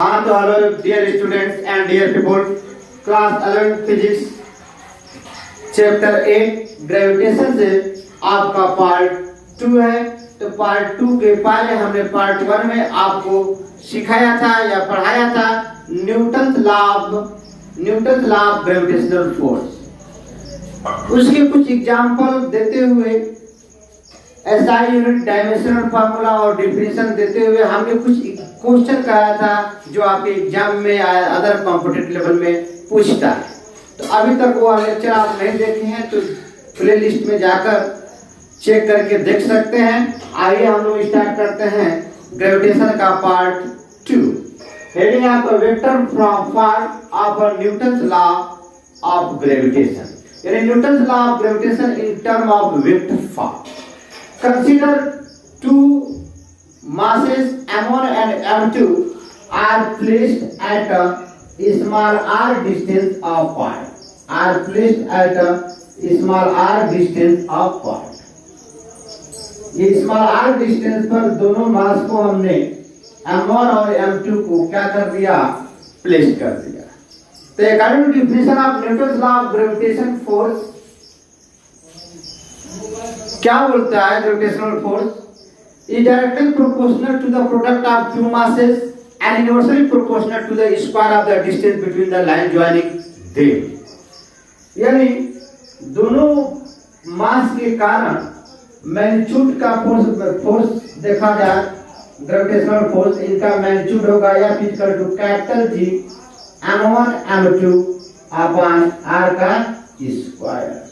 हाँ तो hello dear students and dear people, class 11 physics chapter 8 gravitation से आपका पार्ट 2 है। तो पार्ट 2 के पहले हमने पार्ट 1 में आपको सिखाया था या पढ़ाया था Newton law of gravitational force. उसके कुछ एग्जांपल देते हुए एसआई यूनिट डायमेंशनल फार्मूला और डिफिनेशन देते हुए हमने कुछ क्वेश्चन कराया था जो आपके एग्जाम में अदर कॉम्पिटिटिव लेवल में पूछता है। तो अभी तक वो लेक्चर आप नहीं देखे हैं तो प्ले लिस्ट में जाकर चेक करके देख सकते हैं। आइए हम लोग स्टार्ट करते हैं ग्रेविटेशन का पार्ट 2। हेडिंग आपका vector from part of Newton law of gravitation, यानी Newton law of gravitation in term of vector form. Consider two masses m1 and m2 are placed at a small r distance apart. Are placed at a small r distance apart. ये small r distance पर दोनों मास को हमने m1 और m2 को क्या कर दिया, प्लेस कर दिया। तो according to definition of Newton law of gravitation force क्या बोलता है, gravitational force is directly proportional to the product of two masses and inversely proportional to the square of the distance between the line joining them. यानी दोनों मास के कारण magnitude का force देखा जाए, ग्रेविटेशनल फोर्स इनका मैग्नीट्यूड होगा या equal to capital G m1 m2 upon r का square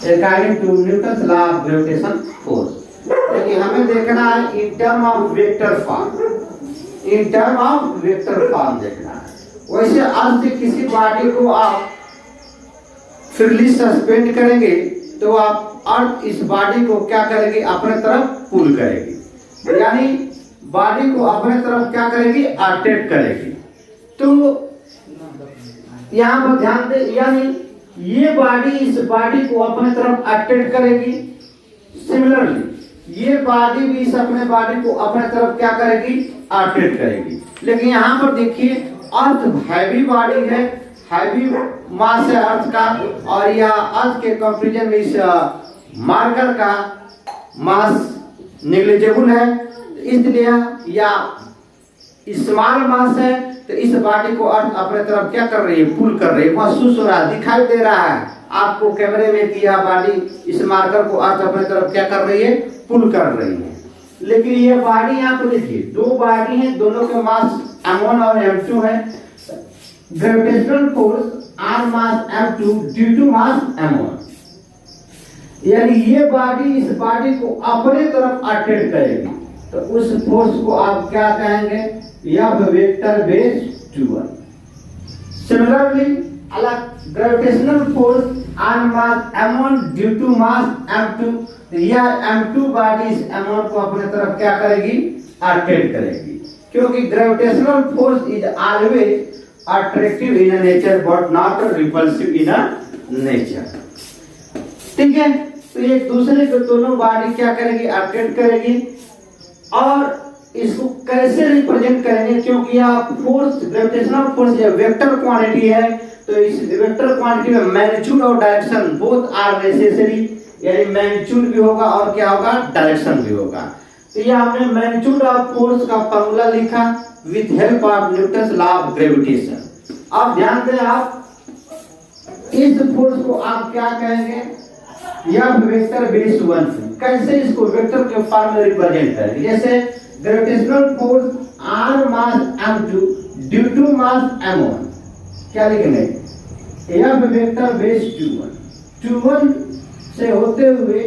according to Newton's law of gravitation force। लेकिन हमें देखना है इन term of vector form, in term of vector form देखना है। वैसे अर्थ से किसी बॉडी को आप फ्रीली सस्पेंड करेंगे तो आप अर्थ इस बॉडी को क्या करेगी, अपने तरफ पुल करेगी, यानी बॉडी को अपने तरफ क्या करेगी, अट्रैक्ट करेगी। तो यहाँ पर ध्यान दे, यानी ये बॉडी इस बॉडी को अपने तरफ अट्रैक्ट करेगी, सिमिलरली ये बॉडी भी इस अपने बॉडी को अपने तरफ क्या करेगी, अट्रैक्ट करेगी। लेकिन यहाँ पर देखिए अर्थ हैवी बॉडी है, हैवी मास है अर्थ का, और यह अर्थ के कंपैरिजन में इस मार्कर का मास नेग्लिजिबल है, इसलिए या स्मॉल मास है। तो इस बॉडी को अर्थ अपने तरफ क्या कर रही है, पुल कर रही है। महसूस हो रहा है, दिखाई दे रहा है आपको कैमरे में कि यह बॉडी इस मार्कर को अर्थ अपने तरफ क्या कर रही है, पुल कर रही है। लेकिन ये बॉडी यहाँ पर देखिए दो बॉडी है, दोनों के मास m1 और m2 है। Gravitational force r mass m2 due to mass m1, यानी ये बॉडी इस बॉडी को अपने तरफ अट्रैक्ट करेगी। तो उस फोर्स को आप क्या कहेंगे, F वेक्टर बेस 2 सिमिलरली अलग gravitational force on mass m1 due to mass m2, तो यह m2 बॉडी इस m1 को अपने तरफ क्या करेगी, अट्रैक्ट करेगी, क्योंकि gravitational force is always attractive in nature but not repulsive in nature. ठीक है, तो एक दूसरे को दोनों बॉडी क्या करेगी, अट्रैक्ट करेगी। और इसको कैसे रिप्रेजेंट करेंगे, क्योंकि यह फोर्स ग्रेविटेशनल फोर्स ये वेक्टर क्वांटिटी है, तो इस वेक्टर क्वांटिटी में मैग्नीट्यूड और डायरेक्शन बोथ आर नेसेसरी, यानी मैग्नीट्यूड भी होगा और क्या होगा, डायरेक्शन भी होगा। तो ये हमने मैग्नीट्यूड ऑफ फोर्स का फॉर्मूला लिखा with help of Newton law of gravitation. अब ध्यान दें, आप इस फोर्स को आप क्या कहेंगे, यह वेक्टर बेस 1। कैसे इसको वेक्टर के फॉर्म में रिप्रेजेंट करेंगे, जैसे gravitational force r mass m2 due to mass m1, क्या लिखेंगे, यह वेक्टर बेस 2 से होते हुए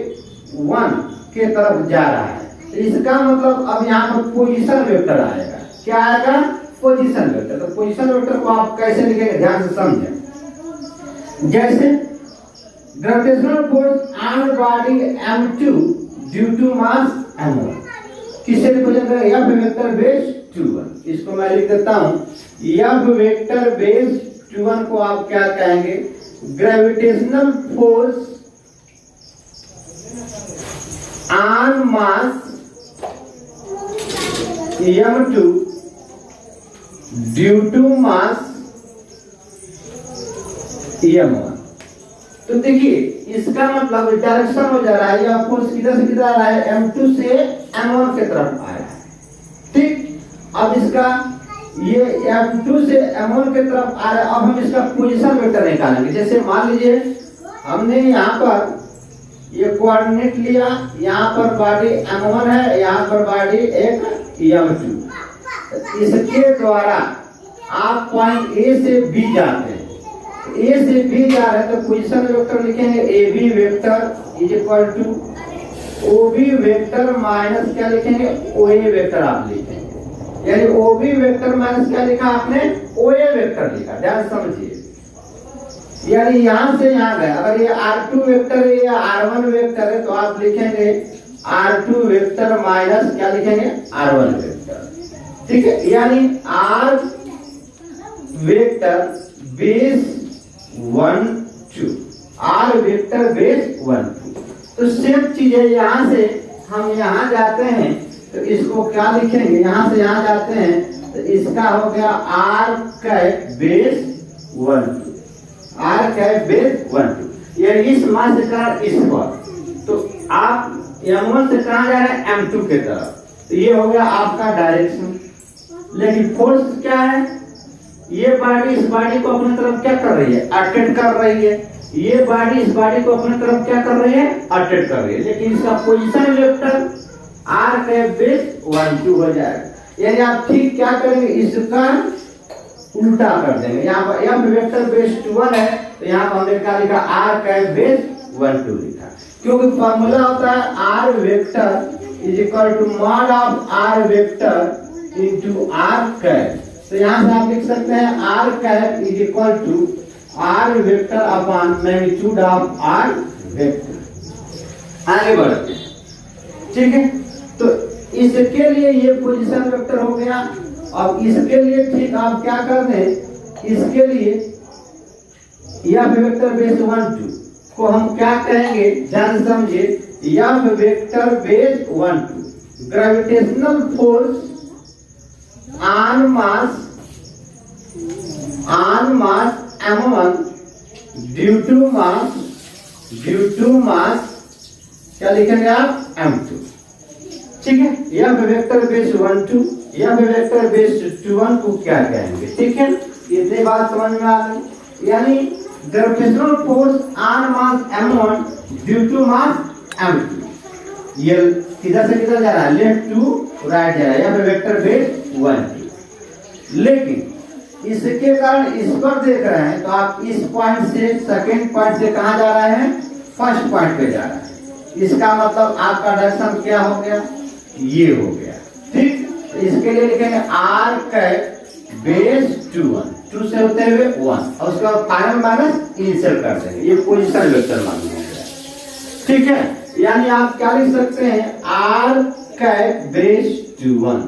1 के तरफ जा रहा है। इसका मतलब अब यहाँ पर पोजीशन वेक्टर आएगा, क्या आएगा, पोजीशन वेक्टर। तो पोजीशन वेक्टर को आप कैसे लिखेंगे, ध्यान से समझें। जैसे gravitational force on body m2 due to mass m1 किससे रिप्रेजेंट करेगा, F वेक्टर बेस 2। इसको मैं लिख देता हूं, F वेक्टर बेस 2 को आप क्या कहेंगे, gravitational force on mass m2 due to mass m1। तो देखिए इसका मतलब डायरेक्शन हो जा रहा है, या फोर्स किधर से किधर आ रहा है, m2 से m1 की तरफ आ रहा है। ठीक, अब इसका ये m2 से m1 की तरफ आ रहा है। अब हम इसका पोजीशन वेक्टर निकालेंगे। जैसे मान लीजिए हमने यहाँ पर ये कोऑर्डिनेट लिया, यहाँ पर बॉडी m1 है, यहाँ पर बॉडी एक m2। इसके द्वारा आप पॉइंट A से B जाते हैं, A से B जा रहे हैं तो पोजीशन वेक्टर लिखेंगे AB vector is equal to OB vector minus क्या लिखेंगे, OA वेक्टर आप लिखेंगे। यानी OB वेक्टर माइनस क्या लिखा आपने, OA वेक्टर लिखा। ध्यान समझिए, यानी यहां से यहां गए। अगर ये R2 वेक्टर है या R1 वेक्टर है तो आप लिखेंगे R2 वेक्टर माइनस क्या लिखेंगे, R1 वेक्टर। ठीक है, यानी R vector base 1 2, R vector base 1 2। तो सेम चीज है, यहां से हम यहां जाते हैं तो इसको क्या लिखेंगे, यहां से यहां जाते हैं तो इसका हो गया R cap base 1 2, R cap base 1 2। ये इस मान से कहा इस पर, तो आप M1 से कहां जा रहे हैं, M2 की तरफ। तो ये हो गया आपका डायरेक्शन। लेकिन फोर्स क्या है, ये बॉडी इस बॉडी को अपनी तरफ क्या कर रही है, अट्रैक्ट कर रही है। ये बॉडी इस बॉडी को अपनी तरफ क्या कर रही है, अट्रैक्ट कर रही है। लेकिन इसका position vector R cap base 1 2 हो जाएगा। यानी आप ठीक क्या करेंगे, इसका उल्टा कर देंगे। यहाँ पर F वेक्टर बेस 1 है तो यहाँ पर हमने क्या लिखा, R कैप बेस 1 2 लिखा। क्योंकि फॉर्मूला होता है R vector is equal to mod of R vector into R cap. तो यहाँ से आप लिख सकते हैं R cap is equal to R vector upon magnitude of R vector. आगे बढ़ते हैं, ठीक है। तो इसके लिए ये पोजीशन वेक्टर हो गया। अब इसके लिए ठीक आप क्या कर दें, इसके लिए F वेक्टर बेस 1 2 को हम क्या कहेंगे, ध्यान समझिए। F vector base 1 2 gravitational force on mass m1 due to mass क्या लिखेंगे आप, m2। ठीक है, F vector base 1 2, F vector base 2 1 को क्या कहेंगे। ठीक है, इतनी बात समझ में आ गई। यानी gravitational force on mass m1 due to mass m2, ये किधर से किधर जा रहा है, लेफ्ट टू राइट जा रहा है, F वेक्टर बेस 1 2। लेकिन इसके कारण इस पर देख रहे हैं तो आप इस पॉइंट से सेकंड पॉइंट से कहां जा रहे हैं, फर्स्ट पॉइंट पे जा रहे हैं। इसका मतलब आपका डायरेक्शन क्या हो गया, ये हो गया। ठीक, तो इसके लिए लिखेंगे R कैप बेस 2 1, 2 से होते हुए 1 और उसका फाइनल माइनस इनिशियल कर देंगे। ये पोजीशन वेक्टर मान लीजिए। ठीक है, यानी आप क्या लिख सकते हैं, R cap base 2 1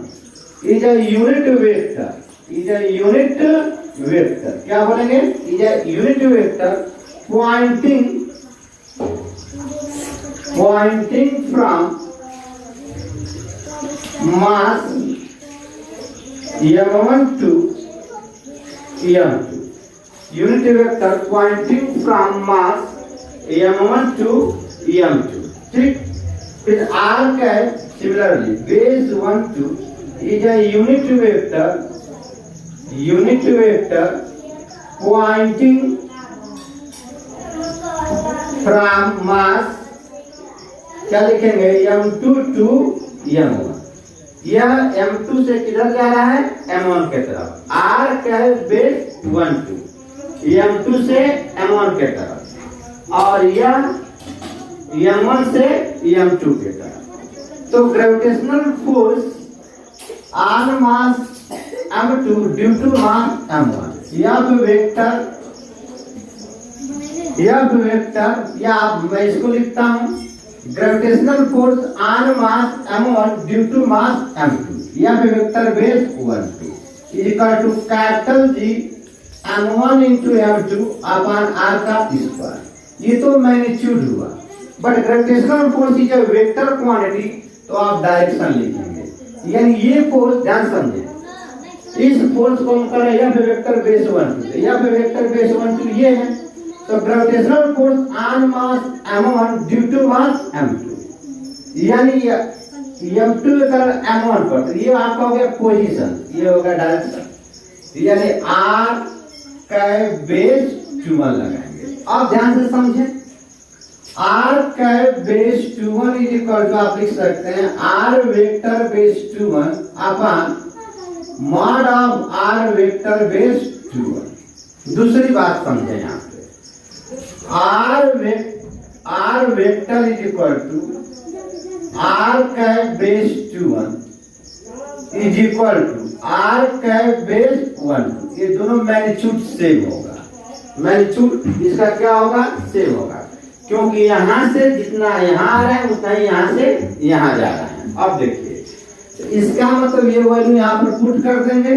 is a unit vector, is a unit vector. क्या बोलेंगे, is a unit vector pointing from mass m1 to m2, unit vector pointing from mass m1 to m2। ठीक, फिर R cap similarly base 1 2 is a unit vector pointing from mass क्या लिखेंगे, m2 to m1। यह m2 से किधर जा रहा है, m1 की तरफ। R कैप बेस 1 2 m2 से m1 की तरफ, और यह m1 से m2 की तरफ। तो gravitational force on mass m2 due to mass m1, यह वेक्टर या मैं इसको लिखता हूं, gravitational force on mass m1 due to mass m2, यह vector base 1 2 is equal to capital G m1 into m2 upon r का square. ये तो मैग्नीट्यूड हुआ, but gravitational force is a vector quantity, तो आप डायरेक्शन लिखेंगे। यानी ये फोर्स, ध्यान समझे, इस फोर्स को हम करें F vector base 1 2, F vector base 1 2 ये है। तो gravitational force on mass m1 due to mass m2, यानी m2 का m1 पर, ये आपका हो गया पोजीशन, ये होगा डायरेक्शन, यानी r का बेस 2 लगाएंगे। अब ध्यान से समझें, r का बेस 2 इज इक्वल टू आप लिख सकते हैं r vector base 2 upon mod of r vector base 2। दूसरी बात समझें यहाँ पे, r vector is equal to r का base 2 is equal to r का बेस 1। ये दोनों मैग्नीट्यूड सेम होगा, मैग्नीट्यूड इसका क्या होगा, सेम होगा, क्योंकि यहां से जितना यहां आ रहा है उतना ही यहां से यहां जा रहा है। अब देखिए, तो इसका मतलब ये वैल्यू यहां पर पुट कर देंगे,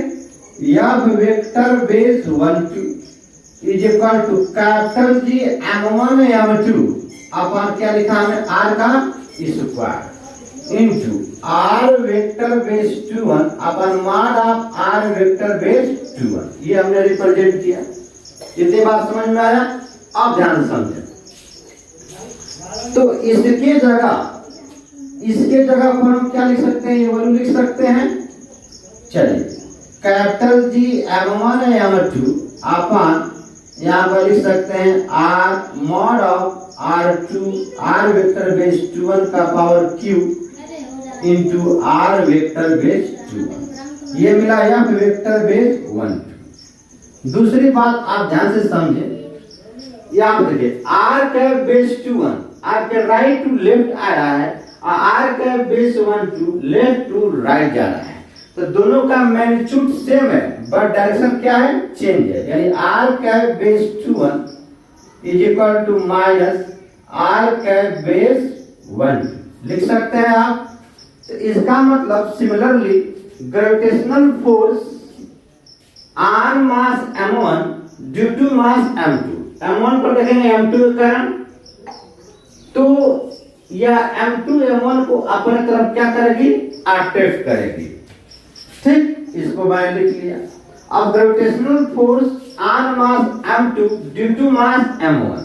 F vector base 1 2 is equal to capital G m1 m2 upon क्या लिखा हमने r का square into r vector base 2 upon mod of r vector base 2। ये हमने रिप्रेजेंट किया। इतनी बात समझ में आया? अब ध्यान से समझें। तो इसके जगह पर हम क्या लिख सकते हैं, ये वैल्यू लिख सकते हैं। चलिए, कैपिटल जी m1 m2 अपन यहाँ पर लिख सकते हैं r mod of r2 r vector base 2 का power q into r vector base 2। ये मिला f वेक्टर बेस 1। दूसरी बात आप ध्यान से समझें, यहाँ पर देखिए r का बेस 2 आपके राइट टू लेफ्ट आ रहा है और r का base 1 two left to right जा रहा है, तो दोनों का मैग्नीट्यूड सेम है बट डायरेक्शन क्या है, चेंज है। यानी r का base 2 is equal to minus r का बेस 1 लिख सकते हैं आप। तो इसका मतलब similarly gravitational force on mass m1 due to mass m2, m1 पर देखेंगे m2 के कारण, तो यह m2 m1 को अपने तरफ क्या करेगी, अट्रैक्ट करेगी। ठीक, इसको मैंने लिख लिया। अब gravitational force on mass m2 due to mass m1,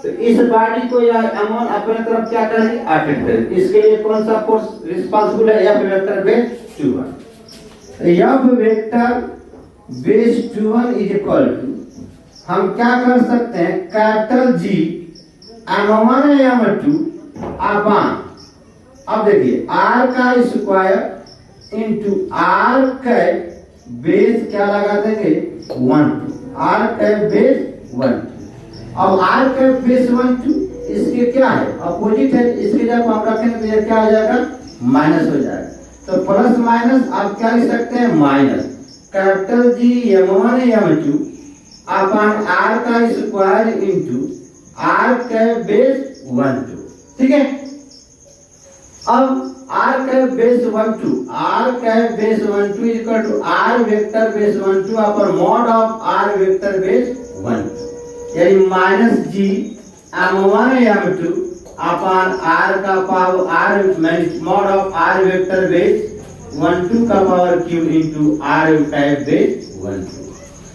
तो इस बॉडी को या m1 अपने तरफ क्या करेगी, अट्रैक्ट करेगी। इसके लिए कौन सा फोर्स रिस्पांसिबल है, f vector base 2। f vector base 2 is equal to हम क्या कर सकते हैं, capital G m1 m2 upon, अब देखिए r का स्क्वायर इंटू r का बेस क्या लगा देंगे 1 r का बेस 1। अब r का बेस 1 2 इसके क्या है, अपोजिट है, इसके जब हम रखेंगे तो ये क्या हो जाएगा, माइनस हो जाएगा। तो प्लस माइनस आप क्या लिख सकते हैं, minus capital G m1 m2 upon r का स्क्वायर इंटू r का बेस 1 2। ठीक है, अब r का बेस 1 2, r का base 1 2 equal to r vector base 1 2 upon mod of r vector base 1 2, यानी minus g m1 m2 upon r का power r mod of r vector base 1 2 का power q into r का base 1 2,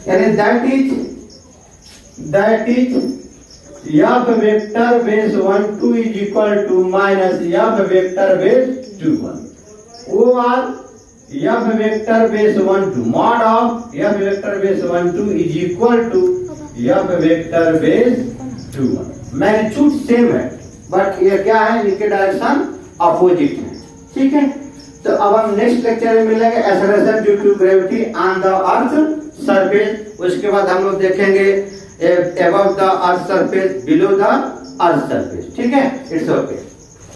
यानी that is f vector base 1 2 is equal to minus f vector base 2 1 or f vector base 1 2 mod of f vector base 1 2 is equal to f vector base 2 1। Magnitude same है but ये क्या है, इनके direction opposite है। ठीक है, तो अब हम नेक्स्ट लेक्चर में मिलेंगे acceleration due to gravity on the earth surface. उसके बाद हम लोग देखेंगे above the earth surface, below the earth surface। ठीक है, इट्स ओके।